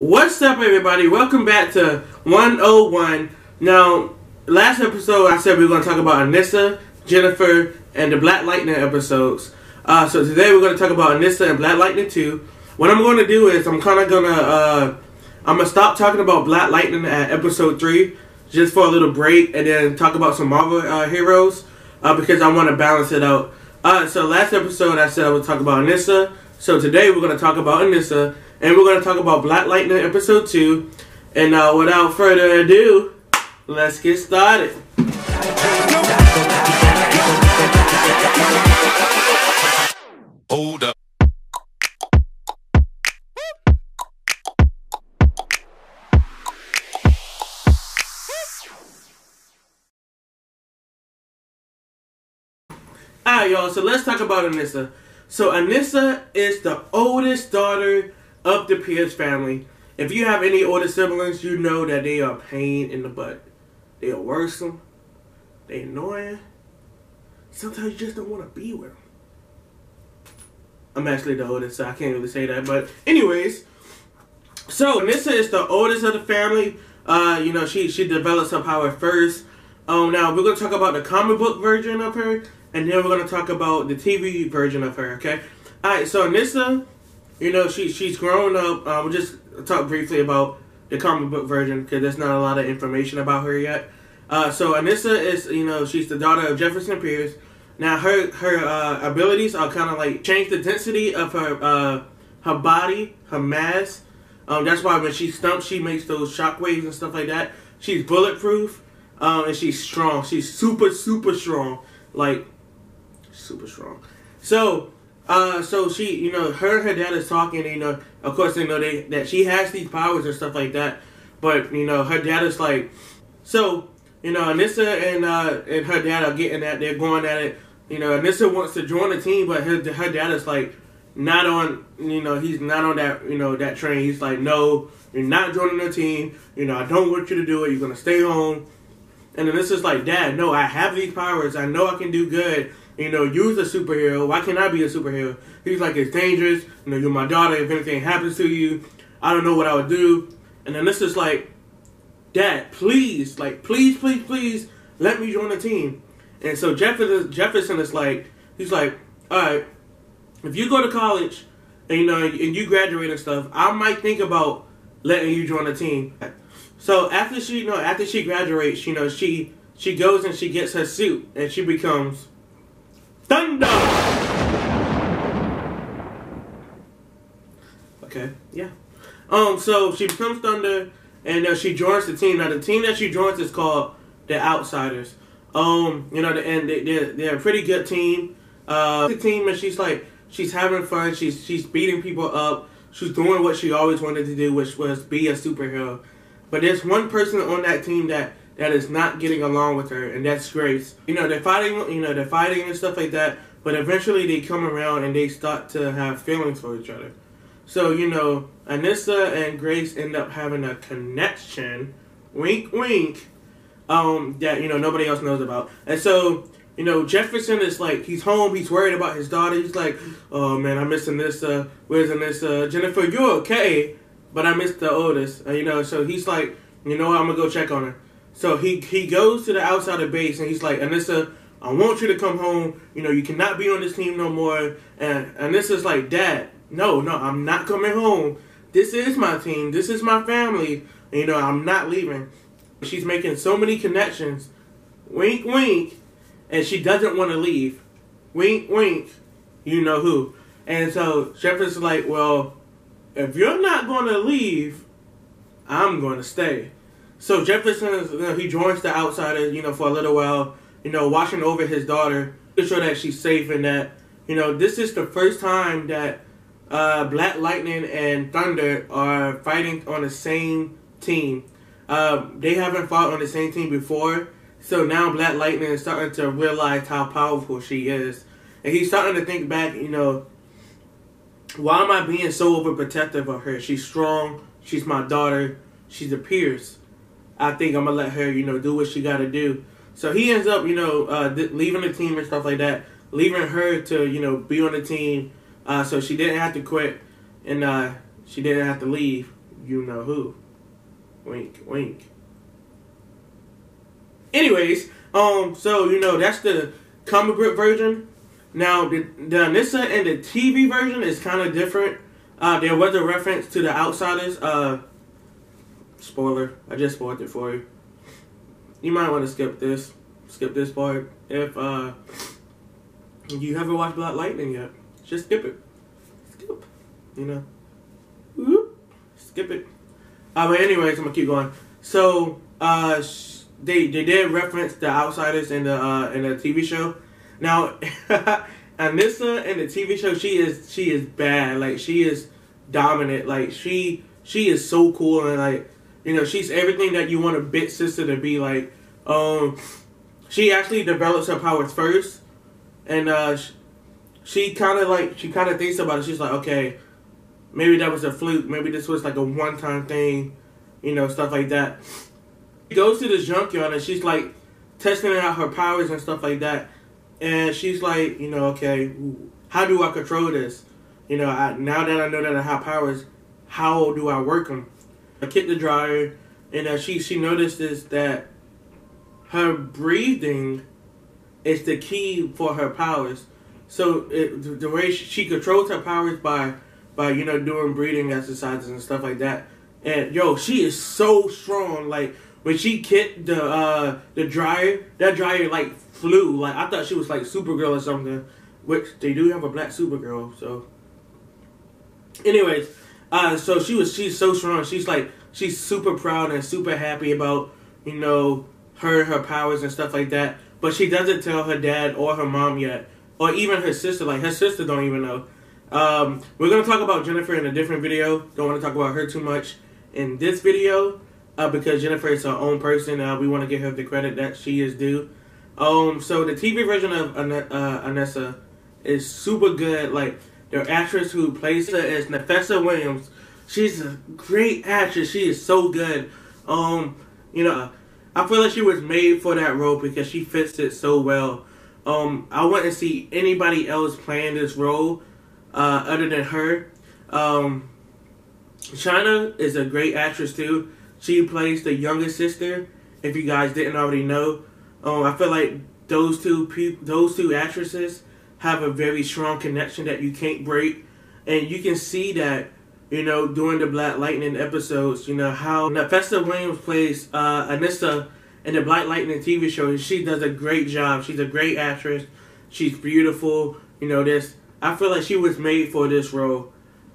What's up, everybody? Welcome back to 101. Now, last episode I said we were going to talk about Anissa, Jennifer, and the Black Lightning episodes. So today we're going to talk about Anissa and Black Lightning 2. What I'm going to do is I'm going to stop talking about Black Lightning at episode 3 just for a little break and then talk about some Marvel heroes because I want to balance it out. So last episode I said I would talk about Anissa. So today we're going to talk about Anissa. And we're going to talk about Black Lightning episode 2. And without further ado, let's get started. Hold up. Alright, y'all, so let's talk about Anissa. So Anissa is the oldest daughter of the Pierce family. If you have any older siblings, you know that they are a pain in the butt. They are worrisome. They annoying. Sometimes you just don't want to be with them. I'm actually the oldest, so I can't really say that. But anyways, so Anissa is the oldest of the family. She develops her power first. Now we're gonna talk about the comic book version of her, and then we're gonna talk about the TV version of her. Okay. All right. So Anissa, she's grown up. We'll just talk briefly about the comic book version because there's not a lot of information about her yet. So Anissa is, she's the daughter of Jefferson Pierce. Now her abilities are kind of like change the density of her body, her mass. That's why when she stumps, she makes those shockwaves and stuff like that. She's bulletproof, and she's strong. She's super strong, like super strong. So she, her and her dad is talking, of course they know that she has these powers and stuff like that, but, her dad is like, so, Anissa and her dad are getting at, they're going at it, Anissa wants to join the team, but her dad is like, not on, he's not on that, that train. He's like, no, you're not joining the team, I don't want you to do it, you're going to stay home. And Anissa's like, Dad, no, I have these powers, I know I can do good. You're a superhero. Why can't I be a superhero? He's like, it's dangerous. You're my daughter. If anything happens to you, I don't know what I would do. And then this is like, Dad, please, please, let me join the team. And so Jefferson is like, he's like, all right, if you go to college and and you graduate and stuff, I might think about letting you join the team. So after she graduates, she goes and she gets her suit and she becomes Thunder! Okay, yeah. So she becomes Thunder, and she joins the team. Now, the team that she joins is called the Outsiders. And they're a pretty good team. The team, and she's having fun. She's beating people up. She's doing what she always wanted to do, which was be a superhero. But there's one person on that team that is not getting along with her, and that's Grace. They're fighting and stuff like that, but eventually they come around and they start to have feelings for each other. So, Anissa and Grace end up having a connection, wink, wink, that, nobody else knows about. And so, Jefferson is like, he's home, he's worried about his daughter. He's like, oh man, I miss Anissa. Where's Anissa? Jennifer, you're okay, but I miss the oldest. So he's like, I'm gonna go check on her. So he goes to the outside of base and he's like, Anissa, I want you to come home. You cannot be on this team no more. And Anissa's like, Dad, no, I'm not coming home. This is my team. This is my family. I'm not leaving. She's making so many connections. Wink, wink. And she doesn't want to leave. Wink, wink. You know who. And so Jefferson's like, well, if you're not going to leave, I'm going to stay. So Jefferson, he joins the Outsiders, for a little while, watching over his daughter to show that she's safe and that, this is the first time that Black Lightning and Thunder are fighting on the same team. They haven't fought on the same team before, so now Black Lightning is starting to realize how powerful she is. And he's starting to think back, why am I being so overprotective of her? She's strong, she's my daughter, she's a Pierce. I think I'm going to let her, do what she got to do. So he ends up, leaving the team and stuff like that, leaving her to, be on the team. So she didn't have to quit and she didn't have to leave. you know who. Wink, wink. Anyways, so, you know, that's the comic book version. Now, the Anissa and the TV version is kind of different. There was a reference to the Outsiders. Spoiler. I just spoiled it for you. You might want to skip this part. If you haven't watched Black Lightning yet, just skip it. Skip. You know. Whoop. Skip it. But anyways, I'm gonna keep going. So, they did reference the Outsiders in the TV show. Now, Anissa in the TV show, she is bad. Like, she is dominant. Like, she is so cool, and like, you know, she's everything that you want a big sister to be. Like, she actually develops her powers first, and she kind of thinks about it. She's like, okay, maybe that was a fluke. Maybe this was like a one-time thing, you know, stuff like that. She goes to the junkyard and she's like testing out her powers and stuff like that. And she's like, you know, okay, how do I control this? You know, now that I know that I have powers, how do I work them? I kick the dryer, and she notices that her breathing is the key for her powers. So the way she controls her powers by you know, doing breathing exercises and stuff like that. And yo, she is so strong. Like, when she kicked the dryer, that dryer like flew. Like, I thought she was like Supergirl or something, which they do have a black Supergirl. So, anyways, so she's so strong. She's super proud and super happy about, you know, her powers and stuff like that. But she doesn't tell her dad or her mom yet, or even her sister. Like, her sister don't even know. We're gonna talk about Jennifer in a different video. Don't want to talk about her too much in this video, because Jennifer is her own person. We want to give her the credit that she is due. So the TV version of Anissa is super good. Like, the actress who plays her is Nafessa Williams. She's a great actress. She is so good. You know, I feel like she was made for that role because she fits it so well. I wouldn't see anybody else playing this role other than her. China is a great actress too. She plays the younger sister, if you guys didn't already know. I feel like those two actresses have a very strong connection that you can't break. And you can see that, you know, during the Black Lightning episodes, you know, how Nafessa Williams plays Anissa in the Black Lightning TV show. She does a great job. She's a great actress. She's beautiful. You know, I feel like she was made for this role.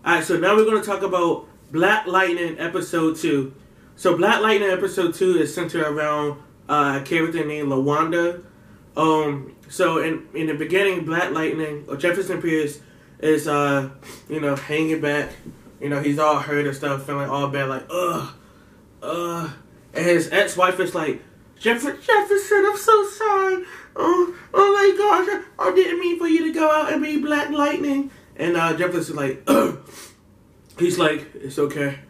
Alright, so now we're going to talk about Black Lightning Episode 2. So Black Lightning Episode 2 is centered around a character named Lawanda. So in the beginning, Black Lightning, or Jefferson Pierce, is, you know, hanging back. You know, he's all hurt and stuff, feeling all bad, like, and his ex-wife is like, Jefferson, I'm so sorry. Oh my gosh, I didn't mean for you to go out and be Black Lightning. And Jefferson's like, he's like, it's okay.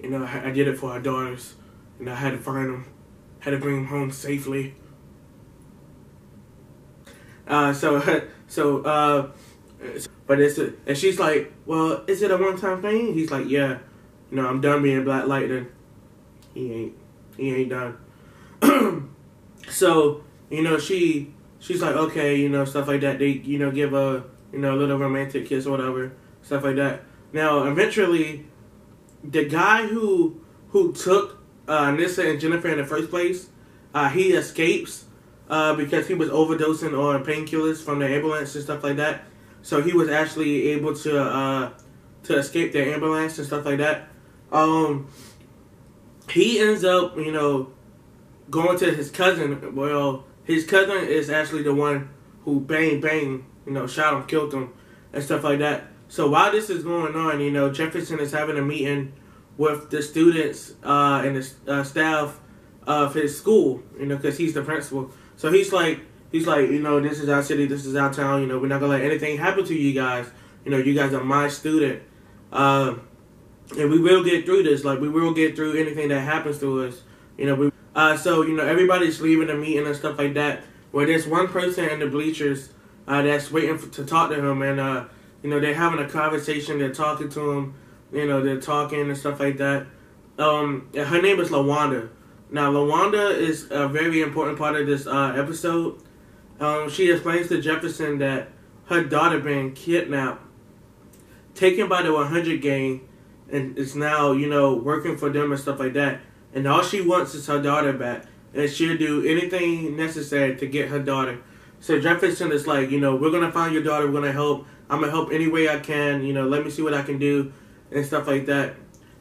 You know, I did it for our daughters. You know, I had to find them. Had to bring them home safely. But and she's like, well, is it a one-time thing? He's like, yeah. You know, I'm done being Black Lightning. He ain't done. So, you know, she's like, okay, you know, stuff like that. They, you know, give a, you know, a little romantic kiss or whatever, stuff like that. Now, eventually, the guy who took Anissa and Jennifer in the first place, he escapes because he was overdosing on painkillers from the ambulance and stuff like that. So he was actually able to escape the ambulance and stuff like that. He ends up, you know, going to his cousin. Well, his cousin is actually the one who bang, you know, shot him, killed him, and stuff like that. So while this is going on, you know, Jefferson is having a meeting with the students and the staff of his school, you know, because he's the principal. So he's like, you know, this is our city, this is our town, you know, we're not going to let anything happen to you guys. You know, you guys are my student. And we will get through this. Like, we will get through anything that happens to us. You know, so, you know, everybody's leaving the meeting and stuff like that. Where there's one person in the bleachers that's waiting to talk to him. And, you know, they're having a conversation. They're talking to him. You know, they're talking and stuff like that. And her name is Lawanda. Now, Lawanda is a very important part of this episode. She explains to Jefferson that her daughter been kidnapped, taken by the 100 gang, and is now, working for them and stuff like that. And all she wants is her daughter back. And she'll do anything necessary to get her daughter. So Jefferson is like, we're going to find your daughter. We're going to help. I'm going to help any way I can. Let me see what I can do and stuff like that.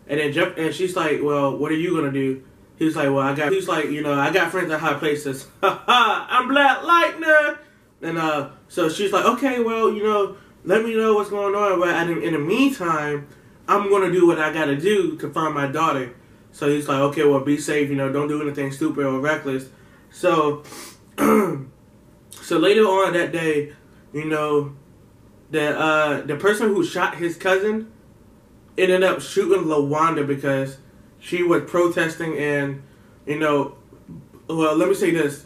And then and she's like, well, what are you going to do? He's like, well, I got friends at high places. I'm Black Lightning. And so she's like, okay, well, let me know what's going on. But in the meantime, I'm going to do what I got to do to find my daughter. So he's like, okay, well, be safe. Don't do anything stupid or reckless. So, so later on that day, the person who shot his cousin ended up shooting Lawanda because she was protesting and, well, let me say this.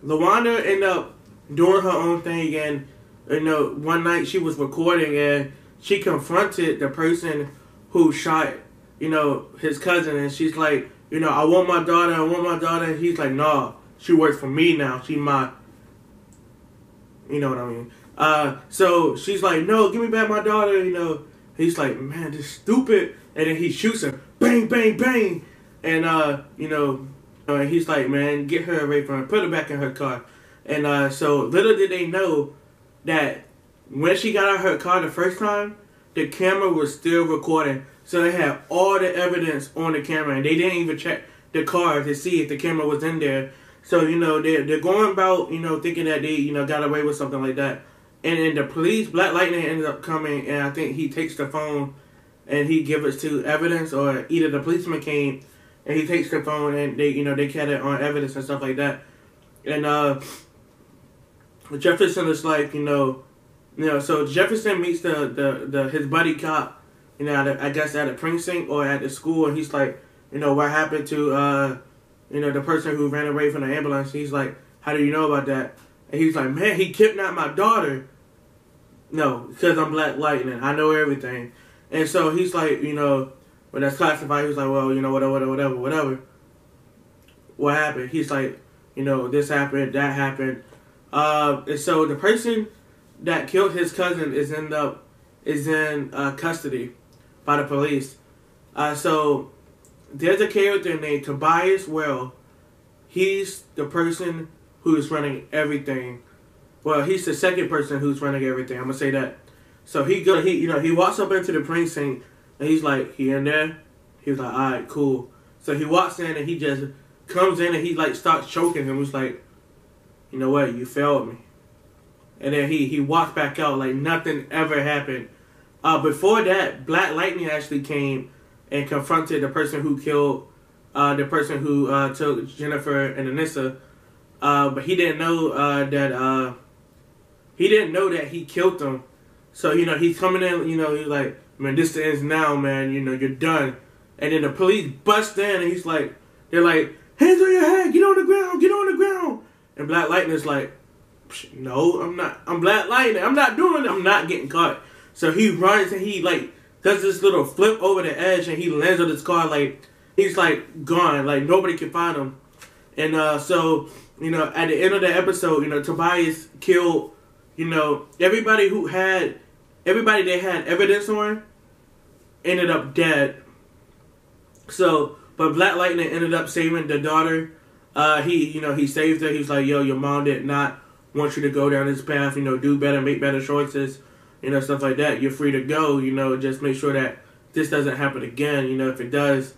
Lawanda ended up doing her own thing and, one night she was recording and she confronted the person who shot, his cousin, and she's like, I want my daughter, And he's like, nah, she works for me now. She my, you know what I mean. So she's like, no, give me back my daughter, He's like, man, this stupid. And then he shoots her. Bang, bang, bang. And, he's like, man, get her away from her. Put her back in her car. And so little did they know that when she got out of her car the first time, the camera was still recording. So they had all the evidence on the camera. And they didn't even check the car to see if the camera was in there. So, they're going about, thinking that they, got away with something like that. And then the police, Black Lightning ended up coming, and I think he takes the phone and he gives it to evidence, or either the policeman came and he takes the phone and they, they get it on evidence and stuff like that. And Jefferson is like, so Jefferson meets his buddy cop, I guess at a precinct or at the school, and he's like, what happened to the person who ran away from the ambulance? He's like, how do you know about that? And he's like, man, he kidnapped my daughter. No, because I'm Black Lightning. I know everything. And so he's like, when that's classified, he's like, well, whatever. What happened? He's like, this happened, that happened. And so the person that killed his cousin is in custody by the police. So there's a character named Tobias Well. He's the person who's running everything. Well, he's the second person who's running everything. I'm gonna say that. So he walks up into the precinct and he's like, he in there? He was like, all right, cool. So he walks in and he just comes in and he like starts choking him. He's like, you know what? You failed me. And then he walks back out like nothing ever happened. Before that, Black Lightning actually came and confronted the person who killed the person who took Jennifer and Anissa. But he didn't know that he killed them. So, he's coming in, he's like, man, this ends now, man, you're done. And then the police bust in and they're like, hands on your head, get on the ground. And Black Lightning's like, no, I'm not. I'm Black Lightning. I'm not doing it. I'm not getting caught. So he runs and he does this little flip over the edge and he lands on his car he's gone. Nobody can find him. And so, at the end of the episode, Tobias killed, everybody they had evidence on ended up dead. So, but Black Lightning ended up saving the daughter. He saved her. He's like, yo, your mom did not want you to go down this path, do better, make better choices, stuff like that. You're free to go, just make sure that this doesn't happen again. If it does,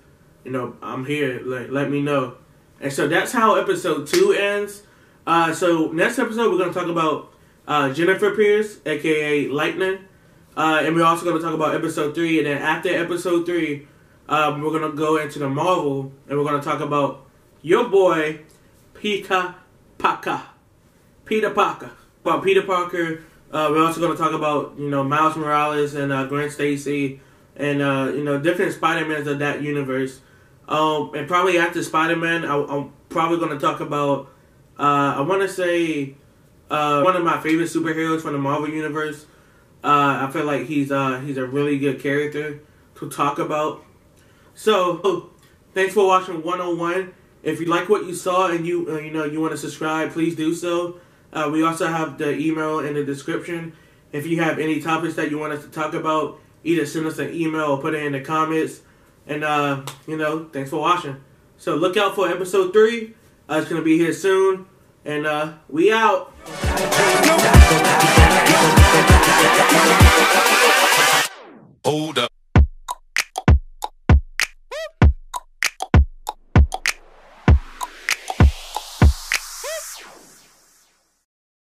I'm here, let me know. And so that's how episode 2 ends. So next episode, we're going to talk about Jennifer Pierce, a.k.a. Lightning. And we're also going to talk about episode 3. And then after episode 3, we're going to go into the Marvel. And we're going to talk about your boy, Peter Parker. About Peter Parker. We're also going to talk about, Miles Morales and Gwen Stacy. And, different Spider-Mans of that universe. And probably after Spider-Man, I'm probably going to talk about, I want to say, one of my favorite superheroes from the Marvel Universe. I feel like he's a really good character to talk about. So, thanks for watching 101. If you like what you saw and you want to subscribe, please do so. We also have the email in the description. If you have any topics that you want us to talk about, either send us an email or put it in the comments. And, thanks for watching. So look out for episode 3. It's going to be here soon. And we out.